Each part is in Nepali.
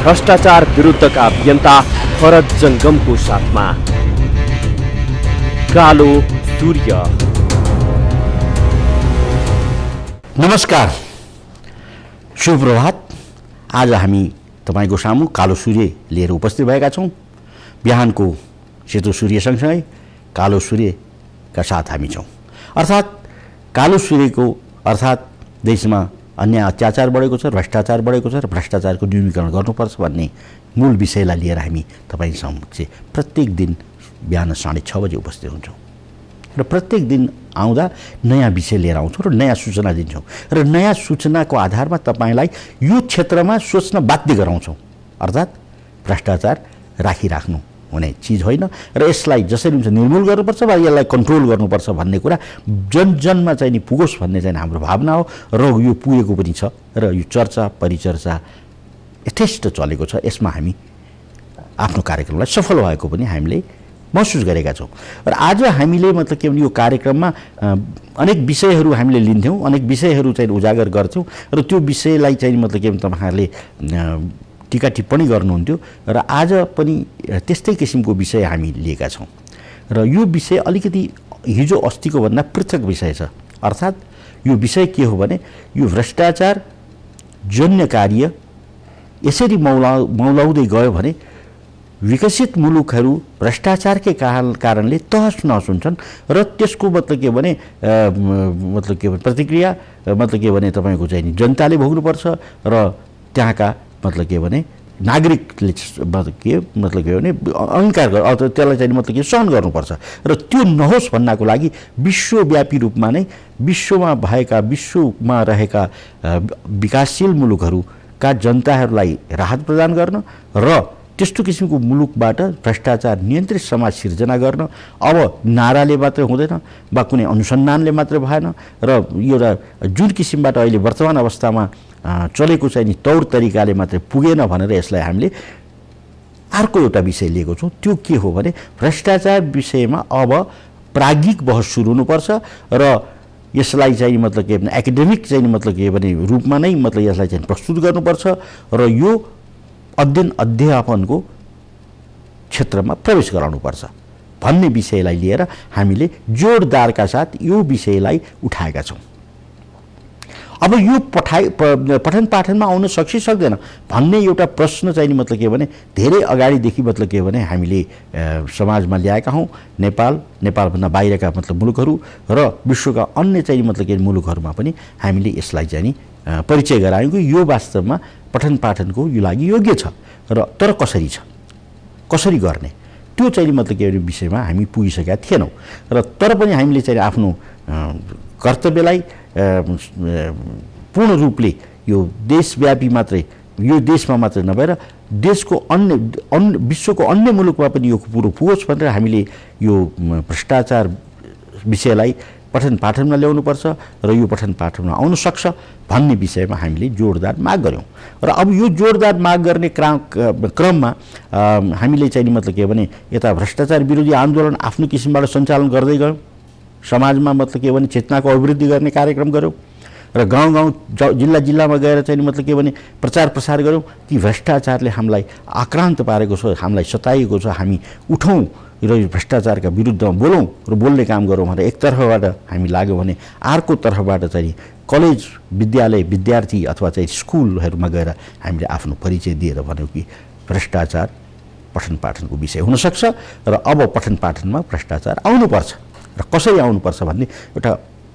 भ्रष्टाचार विरुद्धका अभियन्ता भरत जङ्गमको साथमा कालो सूर्य। नमस्कार, शुभ प्रभात। आज हामी तपाईको सामु कालो सूर्य लिएर उपस्थित भएका छौँ। बिहानको सेतो सूर्य सँगसँगै कालो सूर्यका साथ हामी छौँ। अर्थात् कालो सूर्यको अर्थात् देशमा अन्याय अत्याचार बढेको छ, भ्रष्टाचार बढेको छ र भ्रष्टाचारको न्यूनीकरण गर्नुपर्छ भन्ने मूल विषयलाई लिएर हामी तपाईँ समक्ष प्रत्येक दिन बिहान 6:30 बजे उपस्थित हुन्छौँ र प्रत्येक दिन आउँदा नयाँ विषय लिएर आउँछौँ र नयाँ सूचना दिन्छौँ र नयाँ सूचनाको आधारमा तपाईँलाई यो क्षेत्रमा सोच्न बाध्य गराउँछौँ। अर्थात् भ्रष्टाचार राखिराख्नु हुने चिज होइन र यसलाई जसरी हुन्छ निर्मूल गर्नुपर्छ वा यसलाई कन्ट्रोल गर्नुपर्छ भन्ने कुरा जनमा चाहिँ नि पुगोस् भन्ने चाहिँ हाम्रो भावना हो र यो पुगेको पनि छ र यो चर्चा परिचर्चा यथेष्ट चलेको छ। यसमा हामी आफ्नो कार्यक्रमलाई सफल भएको पनि हामीले महसुस गरेका छौँ र आज हामीले मतलब के भने यो कार्यक्रममा अनेक विषयहरू हामीले लिन्थ्यौँ, अनेक विषयहरू चाहिँ उजागर गर्थ्यौँ र त्यो विषयलाई चाहिँ मतलब के भने तपाईँहरूले टीका टिप्पणी गर्नुहुन्थ्यो र आज पनि त्यस्तै किसिमको विषय हामी लिएका छौँ र यो विषय अलिकति हिजो अस्तिको भन्दा पृथक विषय छ। अर्थात् यो विषय के हो भने यो भ्रष्टाचार जन्य कार्य यसरी मौलाउँदै गयो भने विकसित मुलुकहरू भ्रष्टाचारकै कारणले तहस नहस हुन्छन् र त्यसको मतलब के भने प्रतिक्रिया मतलब के भने तपाईँको चाहिँ जनताले भोग्नुपर्छ र त्यहाँका मतलब के भने नागरिकले मतलब के भने अहङ्कार अथवा त्यसलाई चाहिँ मतलब के सहन गर्नुपर्छ र त्यो नहोस् भन्नको लागि विश्वव्यापी रूपमा नै विश्वमा रहेका विकासशील मुलुकहरूका जनताहरूलाई राहत प्रदान गर्न र त्यस्तो किसिमको मुलुकबाट भ्रष्टाचार नियन्त्रित समाज सिर्जना गर्न अब नाराले मात्रै हुँदैन वा कुनै अनुसन्धानले मात्रै भएन र एउटा जुन किसिमबाट अहिले वर्तमान अवस्थामा चलेको चाहिँ नि तौर तरिकाले मात्रै पुगेन भनेर यसलाई हामीले अर्को एउटा विषय लिएको छौँ। त्यो के हो भने भ्रष्टाचार विषयमा अब प्राज्ञिक बहस सुरु हुनुपर्छ र यसलाई चाहिँ मतलब के भने एकाडेमिक चाहिँ मतलब के भने रूपमा नै मतलब यसलाई चाहिँ प्रस्तुत गर्नुपर्छ र यो अध्यापनको क्षेत्रमा प्रवेश गराउनुपर्छ भन्ने विषयलाई लिएर हामीले जोडदारका साथ यो विषयलाई उठाएका छौँ। अब यो पठन पाठनमा आउन सक्छ सक्दैन भन्ने एउटा प्रश्न चाहिँ मतलब के भने धेरै अगाडिदेखि मतलब के भने हामीले समाजमा ल्याएका हौँ। नेपालभन्दा बाहिरका मतलब मुलुकहरू र विश्वका अन्य चाहिँ मतलब के मुलुकहरूमा पनि हामीले यसलाई चाहिँ परिचय गरायौँ कि यो वास्तवमा पठन पाठनको यो लागि योग्य छ र तर कसरी गर्ने त्यो चाहिँ मतलब के विषयमा हामी पुगिसकेका थिएनौँ र तर पनि हामीले चाहिँ आफ्नो कर्तव्यलाई पूर्ण रूपले यो देशव्यापी मात्रै यो देशमा मात्रै नभएर देशको अन्य विश्वको अन्य मुलुकमा पनि यो कुरो पुगोस् भनेर हामीले यो भ्रष्टाचार विषयलाई पठन पाठनमा ल्याउनुपर्छ र यो पठन पाठनमा आउन सक्छ भन्ने विषयमा हामीले जोडदार माग गऱ्यौँ र अब यो जोडदार माग गर्ने क्रममा हामीले चाहिँ मतलब के भने यता भ्रष्टाचार विरोधी आन्दोलन आफ्नो किसिमबाट सञ्चालन गर्दै गयौँ। समाजमा मतलब के भने चेतनाको अभिवृद्धि गर्ने कार्यक्रम गऱ्यौँ र गाउँ जिल्लामा गएर चाहिँ मतलब के भने प्रचार प्रसार गऱ्यौँ कि भ्रष्टाचारले हामीलाई आक्रान्त पारेको छ, हामीलाई सताएको छ, हामी उठौँ र यो भ्रष्टाचारका विरुद्धमा बोलौँ र बोल्ने काम गरौँ भनेर एकतर्फबाट हामी लाग्यो भने अर्को तर्फबाट चाहिँ कलेज विद्यालय विद्यार्थी अथवा चाहिँ स्कुलहरूमा गएर हामीले आफ्नो परिचय दिएर भन्यौँ कि भ्रष्टाचार पठन पाठनको विषय हुनसक्छ र अब पठन पाठनमा भ्रष्टाचार आउनुपर्छ र कसरी आउनुपर्छ भन्ने एउटा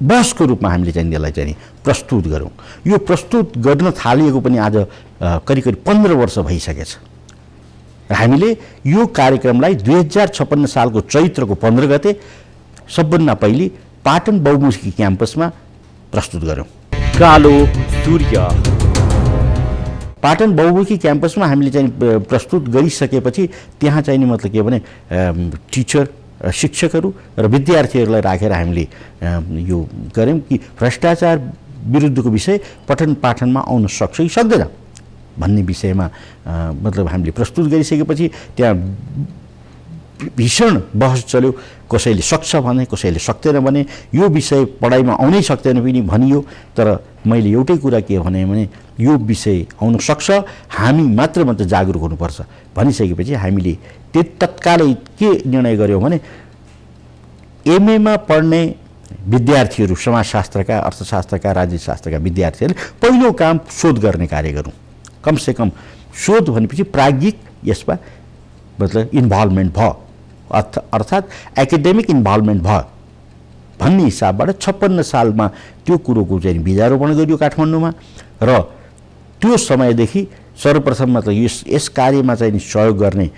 बहसको रूपमा हामीले चाहिँ यसलाई चाहिँ प्रस्तुत गरौँ। यो प्रस्तुत गर्न थालिएको पनि आज करिब 15 वर्ष भइसकेछ र हामीले यो कार्यक्रमलाई 2056 सालको चैत्रको 15 गते सबभन्दा पहिले पाटन बहुमुखी क्याम्पसमा प्रस्तुत गऱ्यौँ। कालो सूर्य पाटन बहुमुखी क्याम्पसमा हामीले चाहिँ प्रस्तुत गरिसकेपछि त्यहाँ चाहिँ मतलब के भने टिचर शिक्षकहरू र विद्यार्थीहरूलाई राखेर हामीले यो गऱ्यौँ कि भ्रष्टाचार विरुद्धको विषय पठन पाठनमा आउन सक्छ कि सक्दैन भन्ने विषयमा मतलब हामीले प्रस्तुत गरिसकेपछि त्यहाँ भीषण बहस चल्यो। कसैले सक्छ भने कसैले सक्दैन भने यो विषय पढाइमा आउनै सक्दैन पनि भनियो। तर मैले एउटै कुरा के भने यो विषय आउन सक्छ, हामी मात्र जागरुक हुनुपर्छ भनिसकेपछि हामीले त्यो तत्कालै के निर्णय गर्यौँ भने एमएमा पढ्ने विद्यार्थीहरू, समाजशास्त्रका, अर्थशास्त्रका, राजनीतिशास्त्रका विद्यार्थीहरूले पहिलो काम शोध गर्ने कार्य गरौँ। कमसेकम शोध भनेपछि प्राज्ञिक यसमा मतलब इन्भल्भमेन्ट भयो, अर्थात् एकाडेमिक इन्भल्भमेन्ट भयो भन्ने हिसाबबाट 56 सालमा त्यो कुरोको चाहिँ बीजारोपण गरियो काठमाडौँमा र त्यो समयदेखि सर्वप्रथम मतलब यस कार्यमा चाहिँ सहयोग गर्ने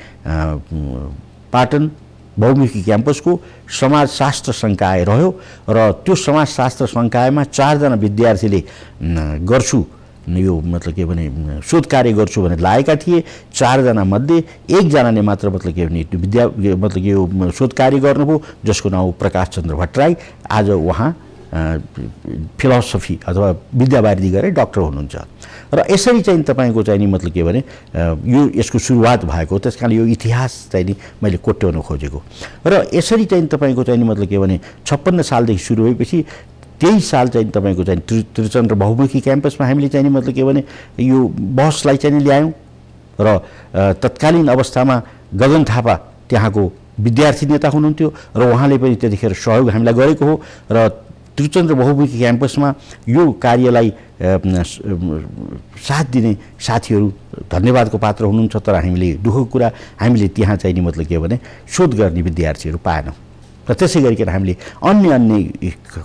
पाटन बहुमुखी क्याम्पसको समाजशास्त्र संकाय रह्यो र त्यो समाजशास्त्र संकायमा 4 जना विद्यार्थीले गर्छु यो मतलब के भने शोध कार्य गर्छु भनेर लागेका थिए। 4 जना मध्ये 1 जनाले मात्र मतलब के भने मतलब यो शोध कार्य गर्नुभयो, जसको नाम प्रकाश चन्द्र भट्टराई। आज उहाँ फिलोसफी अथवा विद्यावारिधि गरेर डाक्टर हुनुहुन्छ र यसरी चाहिँ तपाईको चाहिँ नि मतलब के भने यो यसको सुरुवात भएको, त्यसकारण यो इतिहास चाहिँ नि मैले कोट्याउन खोजेको र यसरी चाहिँ तपाईको चाहिँ नि मतलब के भने 56 सालदेखि सुरु भएपछि 23 साल चाहिँ तपाईको चाहिँ त्रिचन्द्र बहुमुखी क्याम्पसमा हामीले चाहिँ मतलब के भने यो बहसलाई चाहिँ ल्यायौँ र तत्कालीन अवस्थामा गगन थापा त्यहाँको विद्यार्थी नेता हुनुहुन्थ्यो र उहाँले पनि त्यतिखेर सहयोग हामीलाई गरेको हो र त्रिचन्द्र बहुमुखी क्याम्पसमा यो कार्यलाई साथ दिने साथीहरू धन्यवादको पात्र हुनुहुन्छ। तर हामीले दुःखको कुरा हामीले त्यहाँ चाहिँ नि मतलब के भने शोध गर्ने विद्यार्थीहरू पाएनौँ र त्यसै गरिकन हामीले अन्य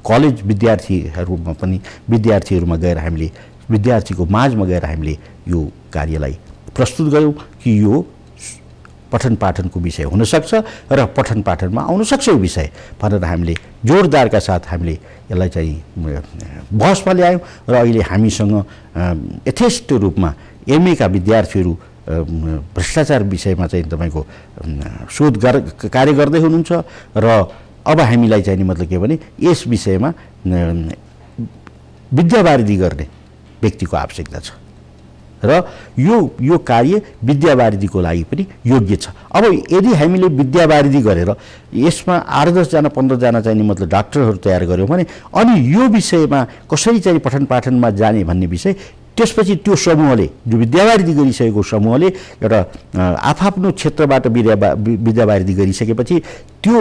कलेज विद्यार्थीहरूमा पनि विद्यार्थीहरूमा गएर हामीले विद्यार्थीको माझमा गएर हामीले यो कार्यलाई प्रस्तुत गऱ्यौँ कि यो पठन पाठनको विषय हुनसक्छ र पठन पाठनमा आउनसक्छ यो विषय भनेर हामीले जोरदारका साथ हामीले यसलाई चाहिँ बहसमा ल्यायौँ र अहिले हामीसँग यथेष्ट रूपमा एमएका विद्यार्थीहरू भ्रष्टाचार विषयमा चाहिँ तपाईँको शोध कार्य गर्दै हुनुहुन्छ र अब हामीलाई चाहिँ मतलब के भने यस विषयमा विद्यावारिधि गर्ने व्यक्तिको आवश्यकता छ र यो कार्य विद्यावारिधिको लागि पनि योग्य छ। अब यदि हामीले विद्यावारिधि गरेर यसमा 8-10 जना 15 जना चाहिँ मतलब डाक्टरहरू तयार गर्यौँ भने अनि यो विषयमा कसरी चाहिँ पठन पाठनमा जाने भन्ने विषय त्यसपछि त्यो समूहले जो विद्यावारिधि गरिसकेको समूहले एउटा आफ्नो क्षेत्रबाट विद्यावारिधि गरिसकेपछि त्यो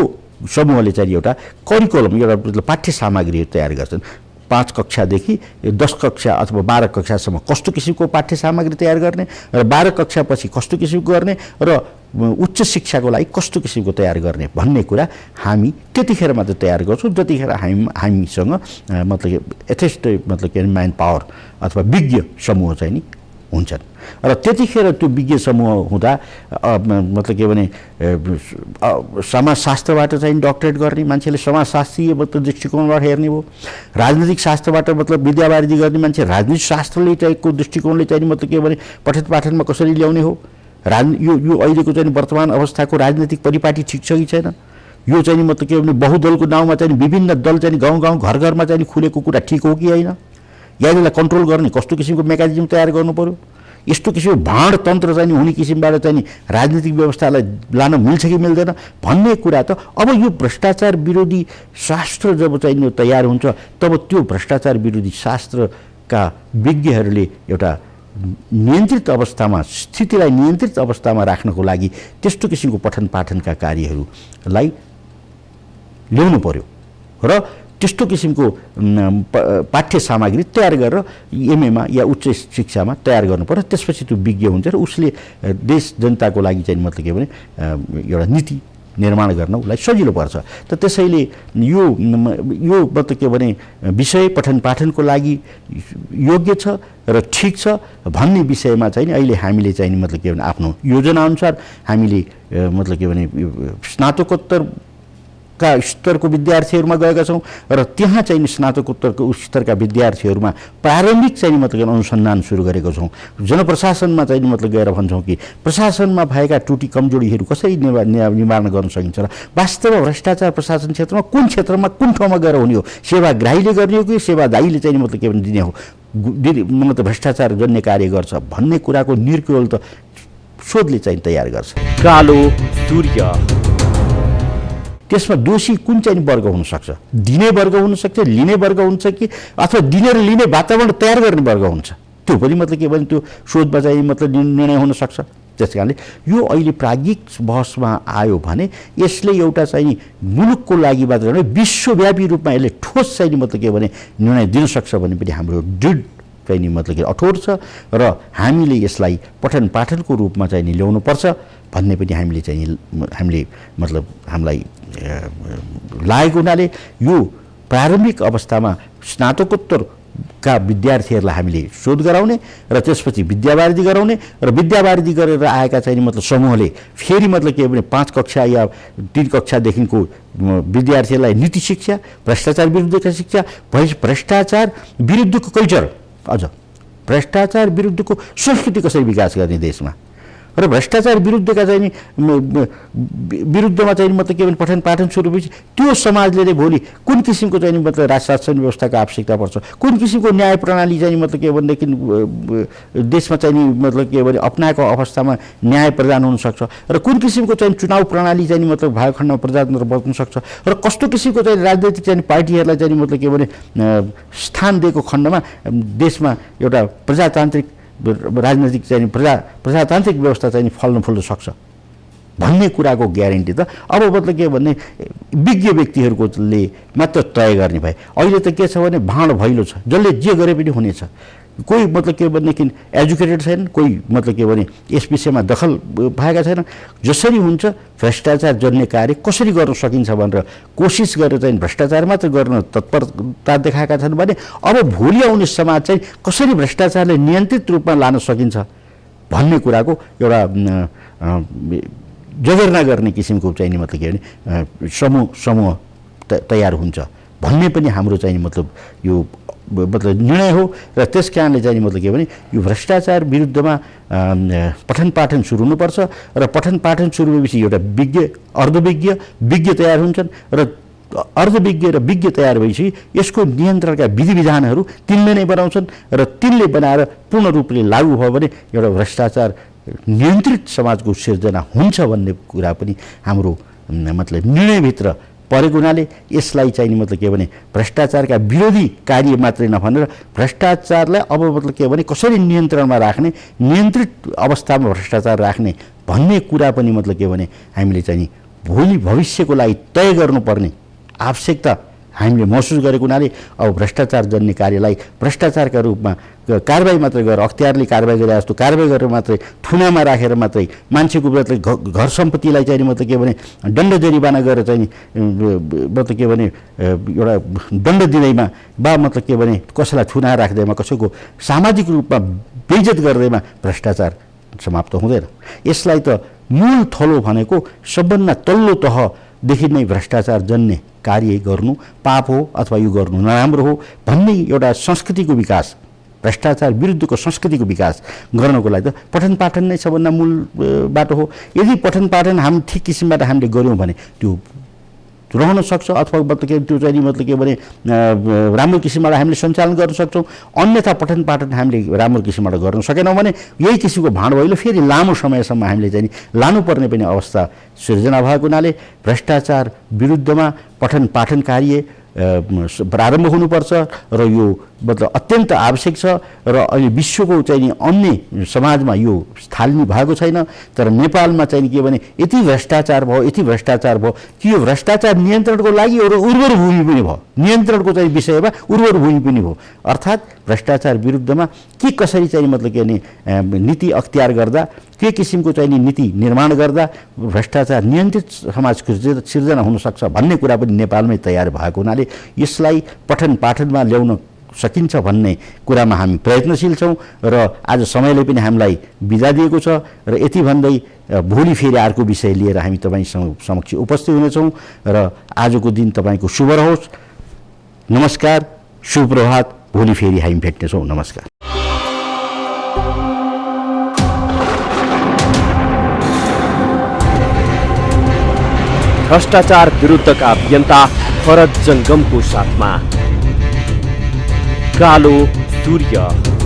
समूहले चाहिँ एउटा करिकुलम एउटा पाठ्य सामग्री तयार गर्छन्। 5 कक्षादेखि 10 कक्षा अथवा 12 कक्षासम्म कस्तो किसिमको पाठ्य सामग्री तयार गर्ने र 12 कक्षापछि कस्तो किसिमको गर्ने र उच्च शिक्षाको लागि कस्तो किसिमको तयार गर्ने भन्ने कुरा हामी त्यतिखेर मात्र तयार गर्छौँ जतिखेर हामीसँग मतलब यथेष्ट मतलब के म्यान पावर अथवा विज्ञ समूह चाहिँ नि हुन्छन् र त्यतिखेर त्यो विज्ञ समूह हुँदा मतलब के भने समाजशास्त्रबाट चाहिँ डक्टरेट गर्ने मान्छेले समाजशास्त्रीय मतलब दृष्टिकोणबाट हेर्ने भयो, राजनीतिक शास्त्रबाट मतलब विद्यावारिधि गर्ने मान्छे राजनीतिक शास्त्रले चाहिँको दृष्टिकोणले चाहिँ मतलब के भने पठन पाठनमा कसरी ल्याउने हो, यो अहिलेको चाहिँ वर्तमान अवस्थाको राजनीतिक परिपाटी ठिक छ कि छैन, यो चाहिँ मतलब के भने बहुदलको नाउँमा चाहिँ विभिन्न दल चाहिँ गाउँ गाउँ घर घरमा चाहिँ खुलेको कुरा ठिक हो कि होइन, यसलाई कन्ट्रोल गर्ने कस्तो किसिमको मेकानिजम तयार गर्नु पर्यो, यस्तो किसिमको भाँड तन्त्र चाहिँ हुने किसिमबाट चाहिँ राजनीतिक व्यवस्थालाई लान मिल्छ कि मिल्दैन भन्ने कुरा त अब यो भ्रष्टाचार विरोधी शास्त्र जब चाहिँ तयार हुन्छ तब त्यो भ्रष्टाचार विरोधी शास्त्रका विज्ञहरूले एउटा नियन्त्रित अवस्थामा स्थितिलाई नियन्त्रित अवस्थामा राख्नको लागि त्यस्तो किसिमको पठन पाठनका कार्यहरूलाई ल्याउनु पर्यो र त्यस्तो किसिमको पाठ्य सामग्री तयार गरेर एमएमा या उच्च शिक्षामा तयार गर्नु पर्यो। त्यसपछि त्यो विज्ञ हुन्छ र उसले देश जनताको लागि चाहिँ मतलब के भने एउटा नीति निर्माण गर्न उसलाई सजिलो पर्छ। त त्यसैले यो मतलब के भने विषय पठन पाठनको लागि योग्य छ र ठिक छ भन्ने विषयमा चाहिँ अहिले हामीले चाहिँ मतलब के भने आफ्नो योजनाअनुसार हामीले मतलब के भने स्नातकोत्तर का स्तरको विद्यार्थीहरूमा गएका छौँ र त्यहाँ चाहिँ स्नातकोत्तरको स्तरका विद्यार्थीहरूमा प्रारम्भिक चाहिँ मतलब अनुसन्धान सुरु गरेको छौँ। जनप्रशासनमा चाहिँ मतलब गएर भन्छौँ कि प्रशासनमा भएका त्रुटि कमजोरीहरू कसरी निवारण गर्न सकिन्छ र वास्तवमा भ्रष्टाचार प्रशासन क्षेत्रमा कुन क्षेत्रमा कुन ठाउँमा गएर हुने हो, सेवाग्राहीले गर्ने हो कि सेवादायीले चाहिँ मतलब के भने दिने हो, मतलब भ्रष्टाचार जन्य कार्य गर्छ भन्ने कुराको निर्कुल त शोधले चाहिँ तयार गर्छ। कालो सूर्य त्यसमा दोषी कुन चाहिँ वर्ग हुनसक्छ, दिने वर्ग हुनसक्छ, लिने वर्ग हुन्छ कि अथवा दिने र लिने वातावरण तयार गर्ने वर्ग हुन्छ, त्यो पनि मतलब के भने त्यो सोचमा चाहिँ मतलब निर्णय हुन सक्छ। त्यस कारणले यो अहिले प्राज्ञिक बहसमा आयो भने यसले एउटा चाहिँ मुलुकको लागि मात्र होइन विश्वव्यापी रूपमा यसले ठोस चाहिँ मतलब के भने निर्णय दिन सक्छ भन्ने पनि हाम्रो दृढ चाहिँ नि मतलब के अठोर छ र हामीले यसलाई पठन पाठनको रूपमा चाहिँ नि ल्याउनुपर्छ भन्ने पनि हामीले मतलब हामीलाई लागेको हुनाले यो प्रारम्भिक अवस्थामा स्नातकोत्तरका विद्यार्थीहरूलाई हामीले शोध गराउने र त्यसपछि विद्यावारिधि गराउने र विद्यावारिधि गरेर आएका चाहिँ मतलब समूहले फेरि मतलब के भने 5 कक्षा या 3 कक्षादेखिको विद्यार्थीहरूलाई नीति शिक्षा, भ्रष्टाचार विरुद्धका शिक्षा, भ्रष्टाचार विरुद्धको कल्चर, अझ भ्रष्टाचार विरुद्धको संस्कृति कसरी विकास गर्ने देशमा र भ्रष्टाचार विरुद्धका चाहिँ नि विरुद्धमा चाहिँ मतलब के भने पठन पाठन सुरु भएपछि त्यो समाजले नै भोलि कुन किसिमको चाहिँ मतलब राष्ट्र शासन व्यवस्थाको आवश्यकता पर्छ, कुन किसिमको न्याय प्रणाली चाहिँ मतलब के भनेदेखि देशमा चाहिँ मतलब के भने अपनाएको अवस्थामा न्याय प्रदान हुन सक्छ र कुन किसिमको चाहिँ चुनाव प्रणाली चाहिँ मतलब भागखण्डमा प्रजातन्त्र बच्न सक्छ र कस्तो किसिमको चाहिँ राजनैतिक चाहिँ पार्टीहरूलाई चाहिँ मतलब के भने स्थान दिएको खण्डमा देशमा एउटा प्रजातान्त्रिक राजनैतिक चाहिँ प्रजातान्त्रिक व्यवस्था चाहिँ फल्न फुल्न सक्छ भन्ने कुराको ग्यारेन्टी त अब मतलब के भन्ने विज्ञ व्यक्तिहरूले मात्र तय गर्ने भए। अहिले त के छ भने भाँड भैलो छ, जसले जे गरे पनि हुनेछ। कोही मतलब के भनेदेखि एजुकेटेड छैन, कोही मतलब के भने यस विषयमा दखल भएका छैन। जसरी हुन्छ भ्रष्टाचार जन्ने कार्य कसरी गर्न सकिन्छ भनेर कोसिस गरेर चाहिँ भ्रष्टाचार मात्र गर्न तत्परता देखाएका छन् भने अब भोलि आउने समाज चाहिँ कसरी भ्रष्टाचारले नियन्त्रित रूपमा लान सकिन्छ भन्ने कुराको एउटा जगेर्ना गर्ने किसिमको चाहिँ मतलब के भने समूह तयार हुन्छ भन्ने पनि हाम्रो चाहिँ मतलब यो मतलब निर्णय हो। र त्यस कारणले चाहिँ मतलब के भने यो भ्रष्टाचार विरुद्धमा पठन पाठन सुरु हुनुपर्छ र पठन पाठन सुरु भएपछि एउटा विज्ञ विज्ञ तयार हुन्छन् र अर्धविज्ञ र विज्ञ तयार भएपछि यसको नियन्त्रणका विधि विधानहरू तिनले नै बनाउँछन् र तिनले बनाएर पूर्ण रूपले लागू भयो भने एउटा भ्रष्टाचार नियन्त्रित समाजको सिर्जना हुन्छ भन्ने कुरा पनि हाम्रो मतलब निर्णयभित्र परेको हुनाले यसलाई चाहिँ मतलब के भने भ्रष्टाचारका विरोधी कार्य मात्रै नभनेर भ्रष्टाचारलाई अब मतलब के भने कसरी नियन्त्रणमा राख्ने, नियन्त्रित अवस्थामा भ्रष्टाचार राख्ने भन्ने कुरा पनि मतलब के भने हामीले चाहिँ भोलि भविष्यको लागि तय गर्नुपर्ने आवश्यकता हामीले महसुस गरेको हुनाले अब भ्रष्टाचार जन्ने कार्यलाई भ्रष्टाचारका रूपमा कारबाही मात्रै गरेर अख्तियारले कारबाही गरे जस्तो कारबाही गरेर मात्रै थुनामा राखेर मात्रै मान्छेको मतलब घर सम्पत्तिलाई चाहिँ मतलब के भने दण्ड जरिवाना गरेर चाहिँ मतलब के भने एउटा दण्ड दिँदैमा बा मतलब के भने कसैलाई थुना राख्दैमा कसैको सामाजिक रूपमा बेइज्जत गर्दैमा भ्रष्टाचार समाप्त हुँदैन। यसलाई त मूल थलो भनेको सबभन्दा तल्लो तहदेखि नै भ्रष्टाचार जन्ने कार्य गर्नु पाप हो अथवा यो गर्नु नराम्रो हो भन्ने एउटा संस्कृतिको विकास, भ्रष्टाचार विरुद्धको संस्कृतिको विकास गर्नको लागि त पठन पाठन नै सबभन्दा मूल बाटो हो। यदि पठन पाठन हामी ठिक किसिमबाट हामीले गऱ्यौँ भने त्यो रहन सक्छ अथवा मतलब के त्यो चाहिँ मतलब के भने राम्रो किसिमबाट हामीले सञ्चालन गर्न सक्छौँ। अन्यथा पठन पाठन हामीले राम्रो किसिमबाट गर्न सकेनौँ भने यही किसिमको भाँड भइलो फेरि लामो समयसम्म हामीले चाहिँ लानुपर्ने पनि अवस्था सिर्जना भएको हुनाले भ्रष्टाचार विरुद्धमा पठन पाठन कार्य प्रारम्भ हुनुपर्छ र यो मतलब अत्यन्त आवश्यक छ र अहिले विश्वको चाहिँ अन्य समाजमा यो थालनी भएको छैन। तर नेपालमा चाहिँ के भने यति भ्रष्टाचार भयो कि यो भ्रष्टाचार नियन्त्रणको लागि एउटा उर्वर भूमि पनि भयो, नियन्त्रणको चाहिँ विषयमा उर्वर भूमि पनि भयो। अर्थात् भ्रष्टाचार विरुद्धमा के कसरी चाहिँ मतलब के भने नीति अख्तियार गर्दा के किसिमको चाहिँ नीति निर्माण गर्दा भ्रष्टाचार नियन्त्रित समाजको सिर्जना हुनसक्छ भन्ने कुरा पनि नेपालमै तयार भएको हुनाले यसलाई पठन पाठनमा ल्याउन सकिन्छ भन्ने कुरामा हामी प्रयत्नशील छौँ र आज समयले पनि हामीलाई बिदा दिएको छ र यति भन्दै भोलि फेरि अर्को विषय लिएर हामी तपाईँ समक्ष उपस्थित हुनेछौँ र आजको दिन तपाईँको शुभ रहोस्। नमस्कार, शुभ प्रभात। भोलि फेरि हामी भेट्नेछौँ। नमस्कार। भ्रष्टाचार विरुद्धका अभियन्ता भरत जंगमको साथमा कालो सूर्य।